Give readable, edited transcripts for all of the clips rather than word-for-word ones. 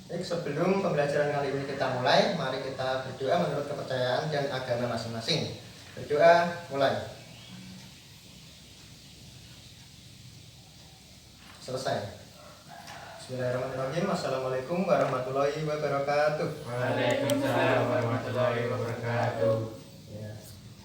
Baik, sebelum pembelajaran kali ini kita mulai, mari kita berdoa menurut kepercayaan dan agama masing-masing. Berdoa, mulai. Selesai. Bismillahirrahmanirrahim. Assalamualaikum warahmatullahi wabarakatuh. Waalaikumsalam warahmatullahi wabarakatuh. Ya.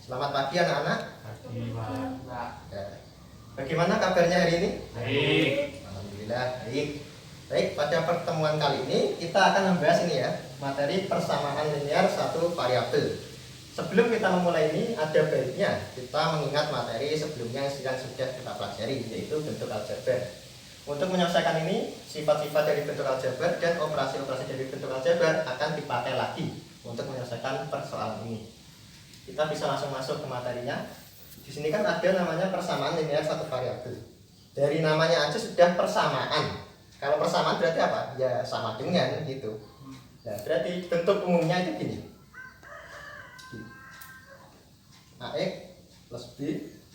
Selamat pagi anak-anak. Pagi, Pak. Ya. Bagaimana kabarnya hari ini? Baik. Alhamdulillah baik. Baik, pada pertemuan kali ini kita akan membahas ini ya, materi persamaan linear satu variabel. Sebelum kita memulai ini, ada baiknya kita mengingat materi sebelumnya yang sudah kita pelajari, yaitu bentuk aljabar. Untuk menyelesaikan ini, sifat-sifat dari bentuk aljabar dan operasi-operasi dari bentuk aljabar akan dipakai lagi untuk menyelesaikan persoalan ini. Kita bisa langsung masuk ke materinya. Di sini kan ada namanya persamaan linear satu variabel. Dari namanya aja sudah persamaan. Kalau persamaan berarti apa? Ya sama dengan gitu. Nah, berarti bentuk umumnya itu gini. AX plus B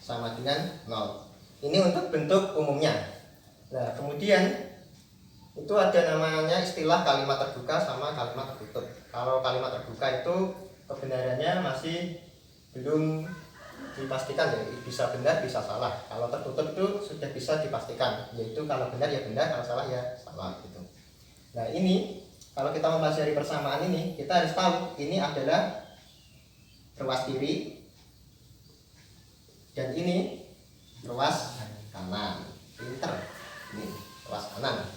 sama dengan 0. Ini untuk bentuk umumnya. Nah, kemudian itu ada namanya istilah kalimat terbuka sama kalimat tertutup. Kalau kalimat terbuka itu kebenarannya masih belum dipastikan, ya bisa benar bisa salah. Kalau tertutup itu sudah bisa dipastikan, yaitu kalau benar ya benar, kalau salah ya salah gitu. Nah, ini kalau kita mempelajari persamaan ini, kita harus tahu ini adalah ruas kiri dan ini ruas kanan. Pinter. Ini ruas kanan.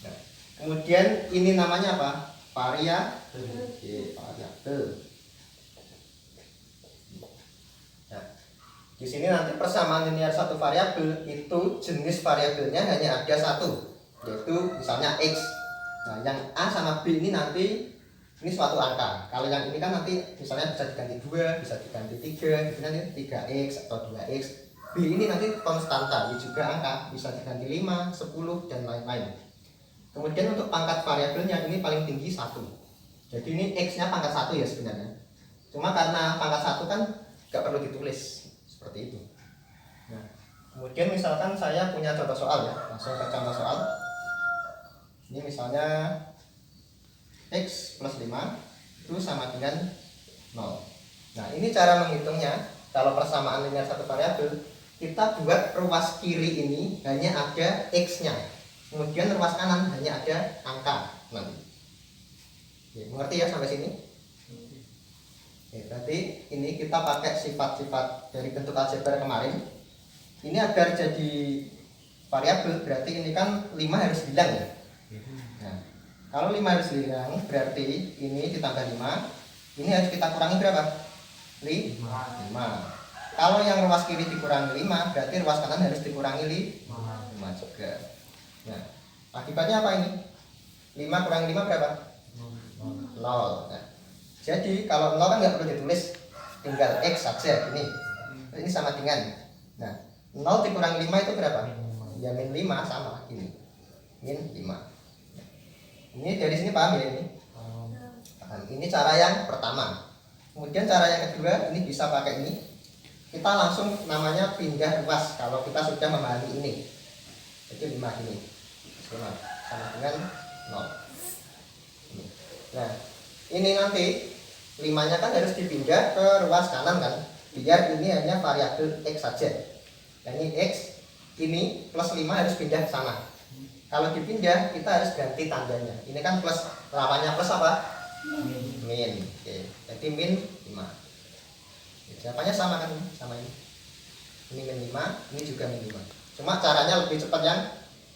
Nah, kemudian ini namanya apa? Variabel. Variabel. Di sini nanti persamaan linear satu variabel itu jenis variabelnya hanya ada satu, yaitu misalnya x. Nah, yang a sama b ini nanti ini suatu angka. Kalau yang ini kan nanti misalnya bisa diganti 2, bisa diganti 3, gitu nanti 3x atau 2x. B ini nanti konstanta, ini juga angka, bisa diganti 5, 10 dan lain-lain. Kemudian untuk pangkat variabelnya ini paling tinggi 1. Jadi ini x-nya pangkat 1 ya sebenarnya. Cuma karena pangkat 1 kan nggak perlu ditulis. Seperti itu. Nah, kemudian misalkan saya punya contoh soal ya, langsung ke contoh soal. Ini misalnya x plus 5 itu sama dengan 0. Nah, ini cara menghitungnya. Kalau persamaan linear satu variabel, kita buat ruas kiri ini hanya ada x-nya, kemudian ruas kanan hanya ada angka 6. Oke, mengerti ya sampai sini? Oke, berarti ini kita pakai sifat-sifat dari bentuk aljabar kemarin. Ini agar jadi variabel berarti ini kan 5 harus hilang ya. Nah, kalau 5 harus hilang berarti ini ditambah 5, ini harus kita kurangi berapa? 5. Kalau yang ruas kiri dikurangi 5 berarti ruas kanan harus dikurangi 5 juga. Nah, akibatnya apa ini? 5 kurangi 5 berapa? 0. Nah, jadi kalau 0 kan nggak perlu ditulis, tinggal x saja ini. Ini sama dengan. Nah, 0 dikurangi 5 itu berapa? Ya min 5 sama ini. Min 5. Ini dari sini paham ya ini? Paham. Ini cara yang pertama. Kemudian cara yang kedua, ini bisa pakai ini. Kita langsung namanya pindah ruas kalau kita sudah memahami ini. Jadi 5 ini. Sama dengan 0. Nah, ini nanti 5-nya kan harus dipindah ke ruas kanan kan, biar ini hanya variabel x saja. Nah, ini x, ini plus 5 harus pindah ke sana. Kalau dipindah kita harus ganti tandanya. Ini kan plus, lawannya plus apa? Min. Oke. Jadi min 5. Jawabannya sama kan, sama ini. Ini min 5, ini juga min 5. Cuma caranya lebih cepat yang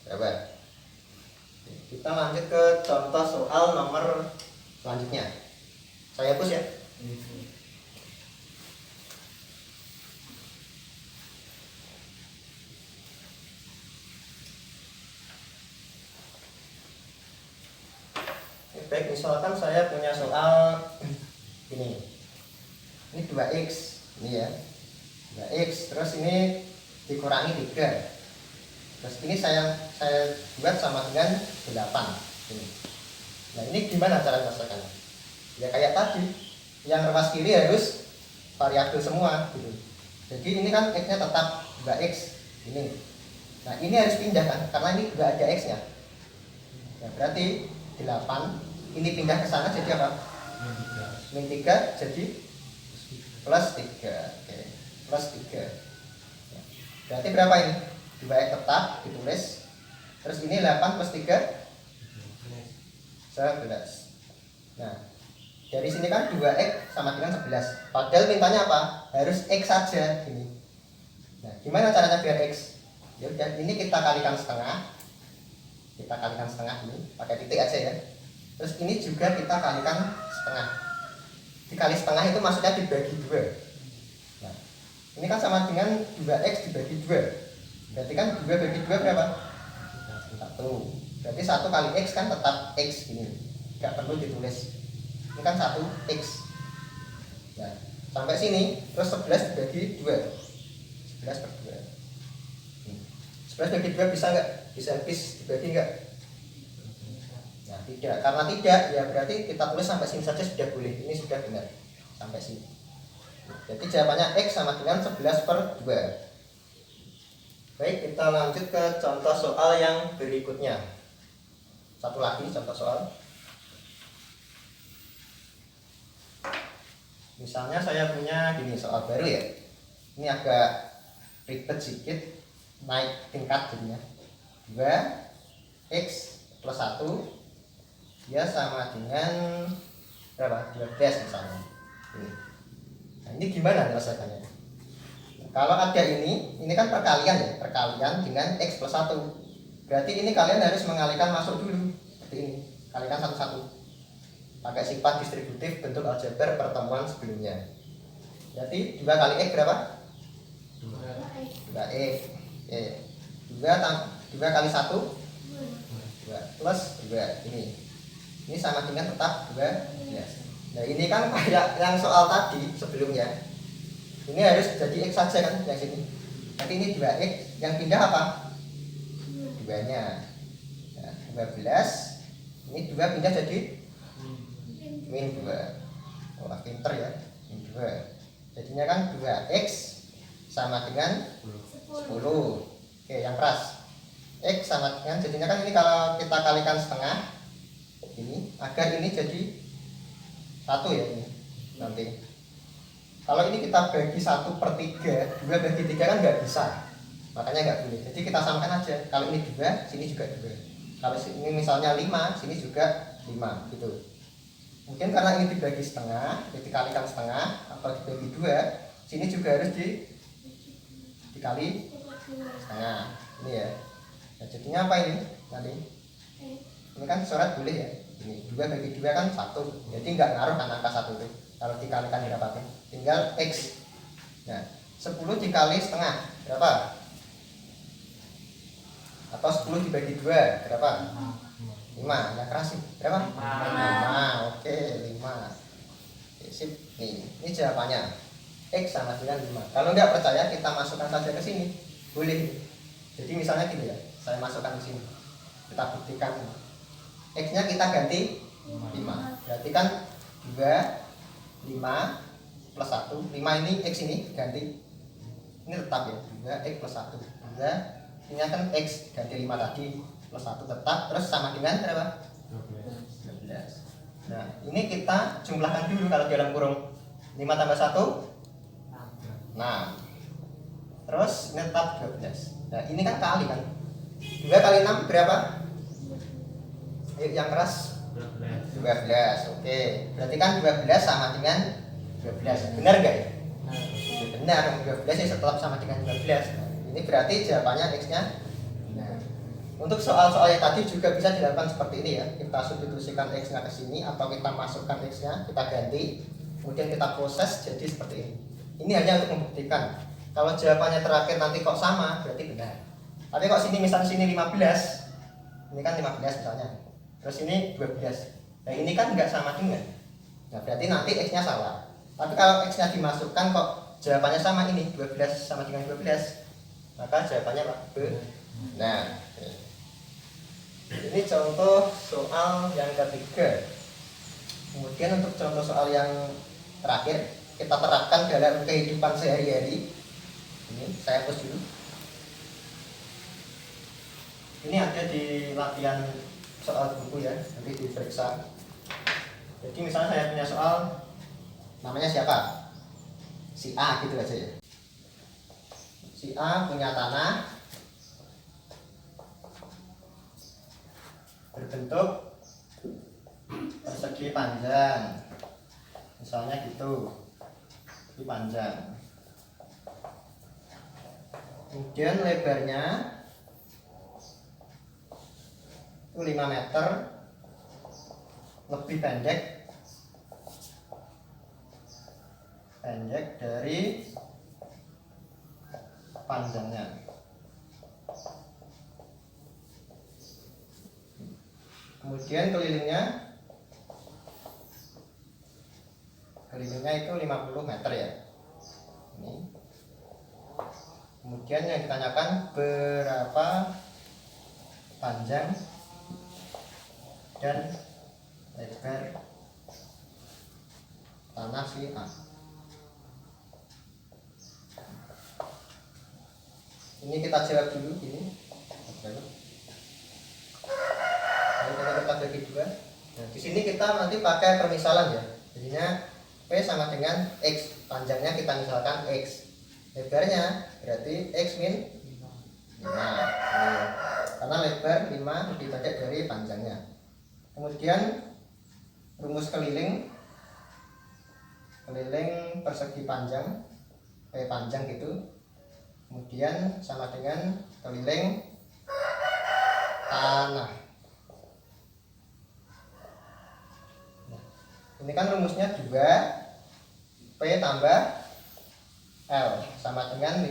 berapa? Oke, kita lanjut ke contoh soal nomor selanjutnya. Saya hapus ya. Baik, misalkan saya punya soal ini. Ini 2x, ini ya. 2x, terus ini dikurangi 3. Terus ini saya buat sama dengan 8 ini. Nah, ini gimana cara menyelesaikannya? Ya kayak tadi, yang ruas kiri harus variabel semua gitu. Jadi ini kan x-nya tetap 2x ini. Nah, ini harus pindah kan, karena ini nggak ada x-nya. Ya, berarti 8. Ini pindah ke sana jadi apa? Min 3. Min 3 jadi plus 3. Oke, plus 3. Ya. Berarti berapa ini? 2x tetap ditulis. Terus ini 8 plus 3 11. Nah, dari sini kan 2x sama dengan 11. Padahal mintanya apa? Harus x saja ini. Nah, gimana caranya biar x? Ya udah, ini kita kalikan setengah. Kita kalikan setengah ini, pakai titik aja ya. Terus ini juga kita kalikan setengah. Dikali setengah itu maksudnya dibagi 2. Nah, ini kan sama dengan 2x dibagi 2. Berarti kan 2 bagi 2 berapa? 1. Berarti 1 kali x kan tetap x ini. Gak perlu ditulis. Ini kan 1x. Nah, sampai sini terus 11 dibagi 2. 11 per 2. 11 bagi 2 bisa nggak? Bisa habis dibagi nggak? Nah, tidak. Karena tidak, ya berarti kita tulis sampai sini saja sudah boleh. Ini sudah benar. Sampai sini. Jadi jawabannya x sama dengan 11 per 2. Baik, kita lanjut ke contoh soal yang berikutnya. Satu lagi contoh soal. Misalnya saya punya gini soal baru ya. Ini agak ribet sedikit, naik tingkat jadinya. 2x plus 1 dia sama dengan berapa? 12 misalnya. Nah, ini gimana nyelesaikannya? Nah, kalau ada ini kan perkalian ya, perkalian dengan x plus 1. Berarti ini kalian harus mengalihkan masuk dulu. Seperti ini, kalikan satu-satu. Pakai sifat distributif bentuk aljabar pertemuan sebelumnya. Jadi 2 kali x berapa? 2x. Oke. 2 kali 1 2 plus 2 ini. Ini sama dengan tetap 2. Nah, ini kan kayak yang soal tadi sebelumnya. Ini harus jadi x saja kan yang sini. Nanti ini 2x, yang pindah apa? 2-nya. Nah, 12. Ini 2 pindah jadi min 2. Wah, pinter ya. Min 2. Jadinya kan 2x sama dengan 10. Oke, yang keras. X sama dengan, jadinya kan ini kalau kita kalikan setengah ini, agar ini jadi 1 ya ini nanti. Kalau ini kita bagi 1 per 3, 2 bagi 3 kan nggak bisa. Makanya nggak boleh. Jadi kita samakan aja. Kalau ini 2, sini juga 2. Kalau ini misalnya 5, sini juga 5 gitu. Mungkin karena ini dibagi setengah, jadi dikalikan setengah atau dibagi 2, sini juga harus dikali setengah. Ini ya. Nah, jadinya apa ini? Nanti ini kan coret boleh ya. Ini 2 bagi 2 kan 1. Jadi nggak ngaruh kan angka 1 itu. Kalau dikalikan berapa? Tinggal x. Nah, 10 dikali setengah berapa? Atau 10 dibagi 2 berapa? 5. Yang keras sih berapa? 5. Oke, 5. Oke, sip. Ini jawabannya. X sama dengan 5. Kalau nggak percaya kita masukkan saja ke sini. Boleh. Jadi misalnya gini ya, saya masukkan di sini. Kita buktikan. X-nya kita ganti 5. Berarti kan 2 5 plus 1. 5 ini x ini ganti. Ini tetap ya. 2x plus 1. 2 ini kan x ganti 5 tadi plus 1 tetap, terus sama dengan berapa? 12. Nah, ini kita jumlahkan dulu kalau dalam kurung. 5 tambah 1 6. Terus ini tetap 12. Nah, ini kan kali kan. 2 kali 6 berapa? Ayo yang keras. 12. Oke. Berarti kan 12 sama dengan 12. Benar enggak ya? Benar. 12 ya tetap sama dengan 12. Nah, ini berarti jawabannya x-nya. Nah, untuk soal-soal yang tadi juga bisa dilakukan seperti ini ya. Kita substitusikan x-nya ke sini atau kita masukkan x-nya, kita ganti, kemudian kita proses jadi seperti ini. Ini hanya untuk membuktikan. Kalau jawabannya terakhir nanti kok sama, berarti benar. Tapi kok sini misalnya sini 15. Ini kan 15 misalnya. Terus ini 12. Nah, ini kan nggak sama dengan. Nah, berarti nanti x-nya salah. Tapi kalau x-nya dimasukkan kok jawabannya sama ini, 12 sama dengan 12. Maka jawabannya apa? Nah, ini contoh soal yang ketiga. Kemudian untuk contoh soal yang terakhir, kita terapkan dalam kehidupan sehari-hari. Ini saya hapus dulu. Ini ada di latihan soal buku ya, nanti diperiksa. Jadi misalnya saya punya soal, namanya siapa? Si A gitu aja ya. Si A punya tanah berbentuk persegi panjang, misalnya gitu, ini panjang. Kemudian lebarnya itu 5 meter, lebih pendek dari panjangnya. Kemudian kelilingnya itu 50 meter ya. Ini. Kemudian yang ditanyakan berapa panjang dan lebar tanah si A. Ini kita jawab dulu ini. Lalu kita bagi dua. Nah, di sini kita nanti pakai permisalan ya. Jadinya P sama dengan X. Panjangnya kita misalkan X. Lebarnya berarti X min 5. Karena lebar 5 lebih pendek dari panjangnya. Kemudian rumus keliling persegi panjang, P panjang gitu. Kemudian sama dengan keliling tanah. Nah, ini kan rumusnya 2 P tambah L sama dengan 50.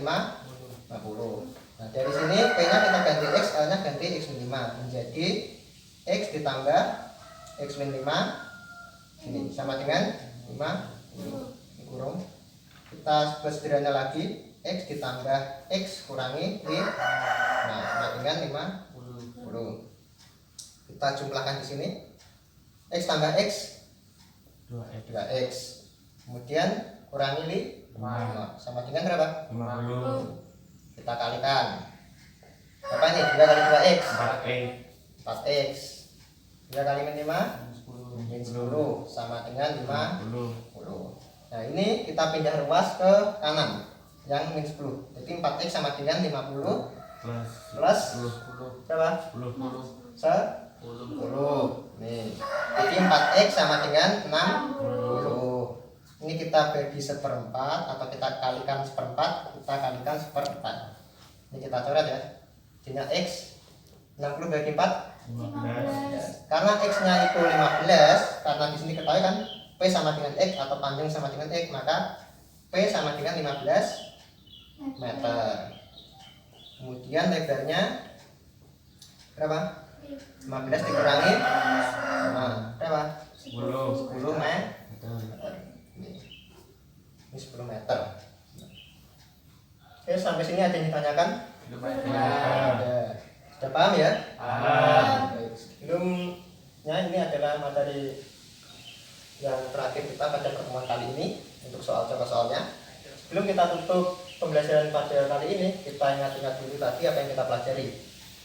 Nah, dari sini P nya kita ganti X, L nya ganti X min 5 menjadi X ditambah X min 5 ini sama dengan 5 ini kurung. Kita buat sederhana lagi, X ditambah X kurangi 5, nah sama dengan 50. Kita jumlahkan di sini, X tambah X 2X, kemudian kurangi 5 sama dengan berapa? 50. Kita kalikan, apa ini? 2 kali 2X 4X, 2 kali min 5 min 10 sama dengan 50. Nah ini kita pindah ruas ke kanan yang min 10. Jadi 4X sama dengan 50 plus berapa? 10. Nih. Jadi 4X sama dengan 60. Ini kita bagi seperempat atau kita kalikan seperempat, kita kalikan seperempat. Ini kita coret ya. Jadinya X 60 bagi 4 15. Karena X-nya itu 15, karena di sini ketahui kan P sama dengan X atau panjang sama dengan X, maka P sama dengan 15 meter. Kemudian lebarnya berapa? 15 dikurangi berapa? 10 meter. Ini 10 meter. Oke, sampai sini ada yang ditanyakan? Sudah paham ya? Sebelumnya ini adalah materi yang terakhir kita pada pertemuan kali ini untuk soal contoh soalnya. Sebelum kita tutup pembelajaran pada kali ini, kita ingat-ingat dulu tadi apa yang kita pelajari.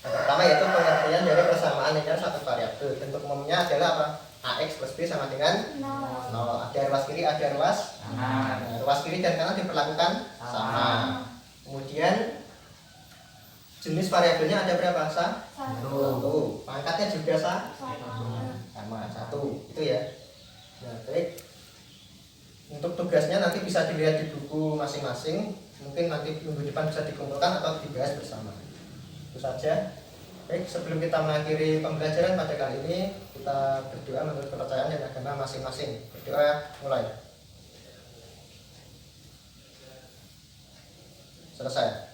Yang pertama yaitu pengertian dari persamaan linear satu variabel. Bentuk umumnya adalah apa? AX plus B sama dengan 0. Ada ruas kiri, ada ruas kanan. Ruas kiri dan kanan diperlakukan sama. Kemudian jenis variabelnya ada berapa? Satu. Pangkatnya juga sama, 1. Itu ya. Nah, baik. Untuk tugasnya nanti bisa dilihat di buku masing-masing. Mungkin nanti minggu depan bisa dikumpulkan atau dibahas bersama. Itu saja. Baik, sebelum kita mengakhiri pembelajaran pada kali ini, kita berdoa menurut kepercayaan dan agama masing-masing. Berdoa mulai. Selesai.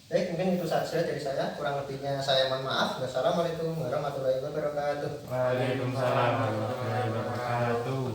Baik, mungkin itu saja dari saya. Kurang lebihnya saya mohon maaf. Wassalamualaikum warahmatullahi wabarakatuh. Waalaikumsalam warahmatullahi wabarakatuh.